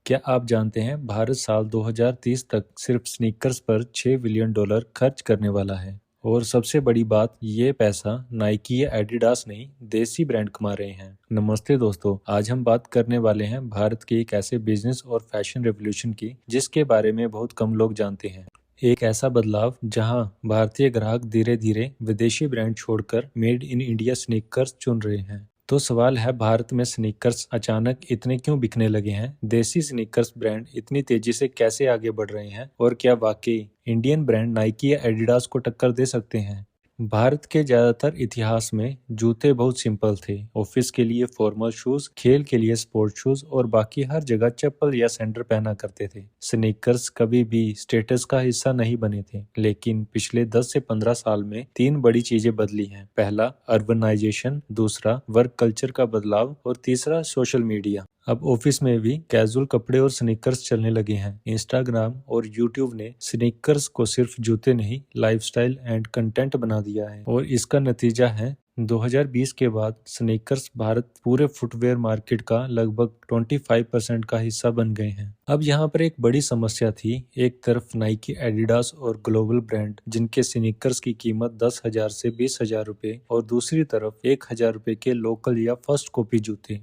क्या आप जानते हैं भारत साल 2030 तक सिर्फ स्नीकर्स पर $6 बिलियन खर्च करने वाला है। और सबसे बड़ी बात, ये पैसा नाइकी या एडिडास नहीं, देसी ब्रांड कमा रहे हैं। नमस्ते दोस्तों, आज हम बात करने वाले हैं भारत के एक ऐसे बिजनेस और फैशन रेवोल्यूशन की जिसके बारे में बहुत कम लोग जानते हैं। एक ऐसा बदलाव जहां भारतीय ग्राहक धीरे धीरे विदेशी ब्रांड छोड़कर मेड इन इंडिया स्नीकर्स चुन रहे हैं। तो सवाल है, भारत में स्नीकर्स अचानक इतने क्यों बिकने लगे हैं? देसी स्नीकर्स ब्रांड इतनी तेजी से कैसे आगे बढ़ रहे हैं? और क्या वाकई इंडियन ब्रांड नाइकी या एडिडास को टक्कर दे सकते हैं? भारत के ज्यादातर इतिहास में जूते बहुत सिंपल थे। ऑफिस के लिए फॉर्मल शूज, खेल के लिए स्पोर्ट शूज और बाकी हर जगह चप्पल या सैंडल पहना करते थे। स्नीकर्स कभी भी स्टेटस का हिस्सा नहीं बने थे। लेकिन पिछले 10 से 15 साल में तीन बड़ी चीजें बदली हैं। पहला, अर्बनाइजेशन, दूसरा वर्क कल्चर का बदलाव और तीसरा सोशल मीडिया। अब ऑफिस में भी कैजुअल कपड़े और स्नीकर्स चलने लगे हैं। इंस्टाग्राम और यूट्यूब ने स्नीकर्स को सिर्फ जूते नहीं, लाइफस्टाइल एंड कंटेंट बना दिया है। और इसका नतीजा है 2020 के बाद स्नीकर्स भारत पूरे फुटवेयर मार्केट का लगभग 25% का हिस्सा बन गए हैं। अब यहाँ पर एक बड़ी समस्या थी। एक तरफ नाइकी, एडिडास और ग्लोबल ब्रांड जिनके स्नीकर्स की कीमत 10,000 से 20,000 रुपए और दूसरी तरफ 1,000 रुपए के लोकल या फर्स्ट कॉपी जूते।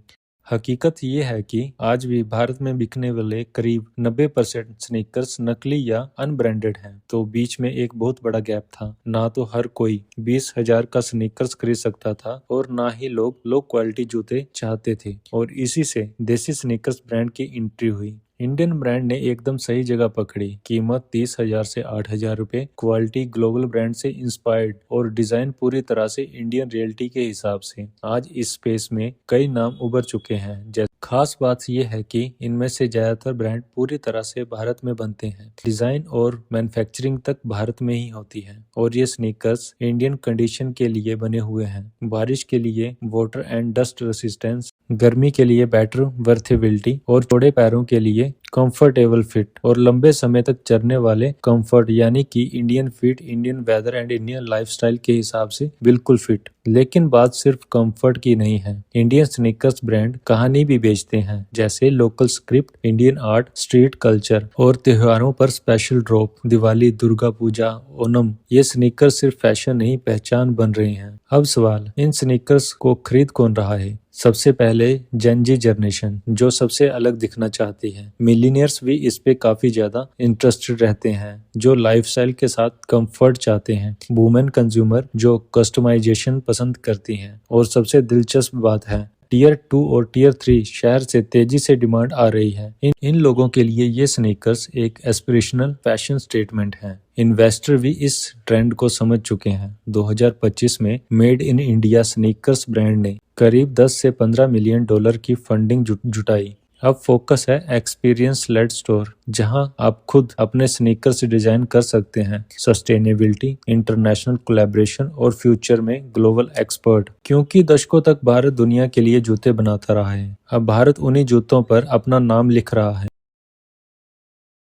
हकीकत ये है कि आज भी भारत में बिकने वाले करीब 90% स्नीकर्स नकली या अनब्रांडेड हैं। तो बीच में एक बहुत बड़ा गैप था। ना तो हर कोई 20,000 का स्नीकर्स खरीद सकता था और ना ही लोग लो क्वालिटी जूते चाहते थे। और इसी से देसी स्नीकर्स ब्रांड की एंट्री हुई। इंडियन ब्रांड ने एकदम सही जगह पकड़ी। कीमत 30,000 से 8,000 रुपए, क्वालिटी ग्लोबल ब्रांड से इंस्पायर्ड और डिजाइन पूरी तरह से इंडियन रियलिटी के हिसाब से। आज इस स्पेस में कई नाम उभर चुके हैं। खास बात यह है कि इनमें से ज्यादातर ब्रांड पूरी तरह से भारत में बनते हैं। डिजाइन और मैन्युफैक्चरिंग तक भारत में ही होती है। और ये स्नीकर्स इंडियन कंडीशन के लिए बने हुए हैं। बारिश के लिए वाटर एंड डस्ट रेसिस्टेंस, गर्मी के लिए बेटर वर्थेबिलिटी और चौड़े पैरों के लिए कंफर्टेबल फिट और लंबे समय तक चलने वाले कंफर्ट, यानी कि Indian fit, Indian weather and Indian lifestyle के हिसाब से बिल्कुल फिट। लेकिन बात सिर्फ कंफर्ट की नहीं है। इंडियन स्नीकर्स ब्रांड कहानी भी बेचते हैं, जैसे local script, Indian art, street culture और त्योहारों पर स्पेशल ड्रॉप। दिवाली, दुर्गा पूजा, ओणम, ये स्नीकर्स सिर्फ फैशन नहीं, पहचान बन रहे हैं। अब सवाल, इन स्नीकर्स को खरीद कौन रहा है? सबसे पहले जेन जी जनरेशन, जो सबसे अलग दिखना चाहती है। मिलीनियर्स भी इस पे काफी ज्यादा इंटरेस्टेड रहते हैं, जो लाइफस्टाइल के साथ कंफर्ट चाहते हैं। वुमेन कंज्यूमर, जो कस्टमाइजेशन पसंद करती हैं। और सबसे दिलचस्प बात है, टीयर 2 और टीयर 3 शहर से तेजी से डिमांड आ रही है। इन लोगों के लिए ये स्नीकर्स एक एस्पिरेशनल फैशन स्टेटमेंट है। इन्वेस्टर भी इस ट्रेंड को समझ चुके हैं। 2025 में made in India sneakers brand ने करीब 10 से 15 मिलियन डॉलर की फंडिंग जुटाई। अब फोकस है एक्सपीरियंस लेड स्टोर, जहां आप खुद अपने स्नीकर्स डिजाइन कर सकते हैं। सस्टेनेबिलिटी, इंटरनेशनल कोलैबोरेशन और फ्यूचर में ग्लोबल एक्सपर्ट। क्योंकि दशकों तक भारत दुनिया के लिए जूते बनाता रहा है, अब भारत उन्हीं जूतों पर अपना नाम लिख रहा है।